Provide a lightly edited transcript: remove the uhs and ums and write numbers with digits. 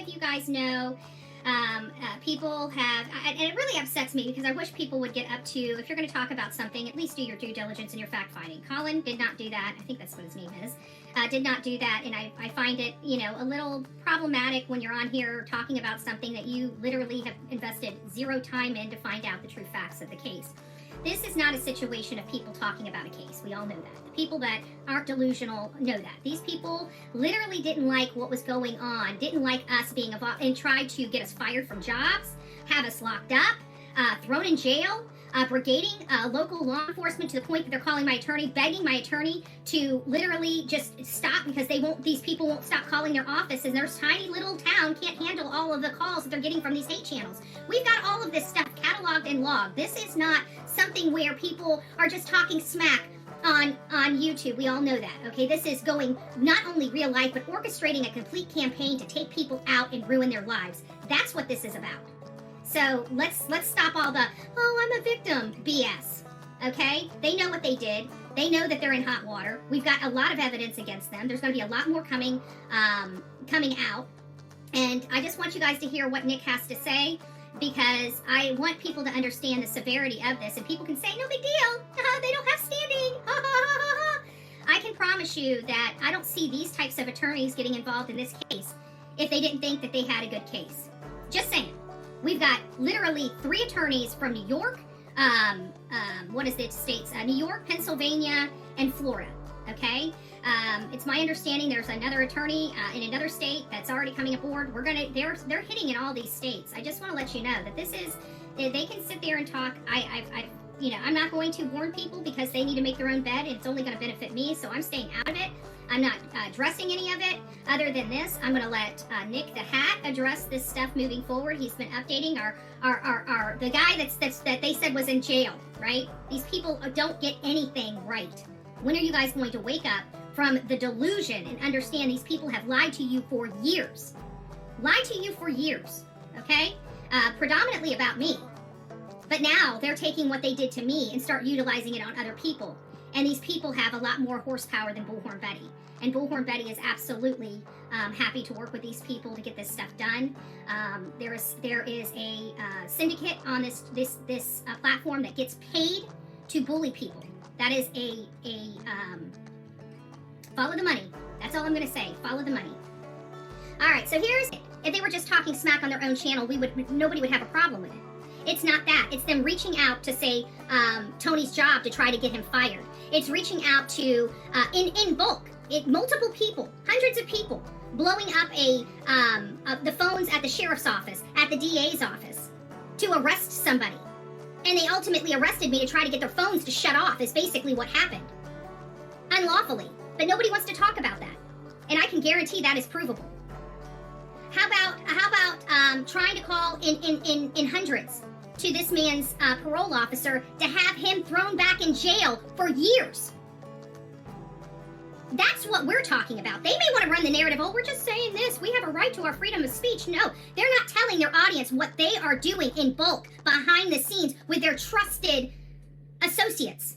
of you guys know, people have, and it really upsets me because I wish people would get up to, if you're going to talk about something, at least do your due diligence and your fact-finding. Colin did not do that. I think that's what his name is. Did not do that, and I find it, you know, a little problematic when you're on here talking about something that you literally have invested zero time in to find out the true facts of the case. This is not a situation of people talking about a case. We all know that. The people that aren't delusional know that. These people literally didn't like what was going on, didn't like us being involved, and tried to get us fired from jobs, have us locked up, thrown in jail, brigading local law enforcement to the point that they're calling my attorney, begging my attorney to literally just stop because these people won't stop calling their office, and their tiny little town can't handle all of the calls that they're getting from these hate channels. We've got all of this stuff cataloged and logged. This is not something where people are just talking smack on YouTube. We all know that, okay? This is going not only real life, but orchestrating a complete campaign to take people out and ruin their lives. That's what this is about. So let's stop all the, oh, I'm a victim BS, okay? They know what they did. They know that they're in hot water. We've got a lot of evidence against them. There's going to be a lot more coming out. And I just want you guys to hear what Nick has to say, because I want people to understand the severity of this. And people can say, no big deal. They don't have standing. I can promise you that I don't see these types of attorneys getting involved in this case if they didn't think that they had a good case. Just saying. We've got literally 3 attorneys from New York, what is the states? New York, Pennsylvania, and Florida, okay? It's my understanding there's another attorney in another state that's already coming aboard. They're hitting in all these states. I just want to let you know that this is, they can sit there and talk. I'm not going to warn people because they need to make their own bed, and it's only going to benefit me, so I'm staying out of it. I'm not addressing any of it. Other than this, I'm going to let Nick the Hat address this stuff moving forward. He's been updating the guy that they said was in jail, right? These people don't get anything right. When are you guys going to wake up from the delusion and understand these people have lied to you for years? Lied to you for years, okay? Predominantly about me. But now they're taking what they did to me and start utilizing it on other people. And these people have a lot more horsepower than Bullhorn Betty. And Bullhorn Betty is absolutely happy to work with these people to get this stuff done. There is a syndicate on this platform that gets paid to bully people. That is follow the money. That's all I'm going to say. Follow the money. All right, so here's it. If they were just talking smack on their own channel, nobody would have a problem with it. It's not that. It's them reaching out to say Tony's job to try to get him fired. It's reaching out to, in bulk, multiple people, hundreds of people, blowing up the phones at the sheriff's office, at the DA's office, to arrest somebody. And they ultimately arrested me to try to get their phones to shut off, is basically what happened. Unlawfully. But nobody wants to talk about that. And I can guarantee that is provable. How about trying to call in hundreds to this man's parole officer to have him thrown back in jail for years? That's what we're talking about. They may want to run the narrative, oh, we're just saying this. We have a right to our freedom of speech. No, they're not telling their audience what they are doing in bulk behind the scenes with their trusted associates.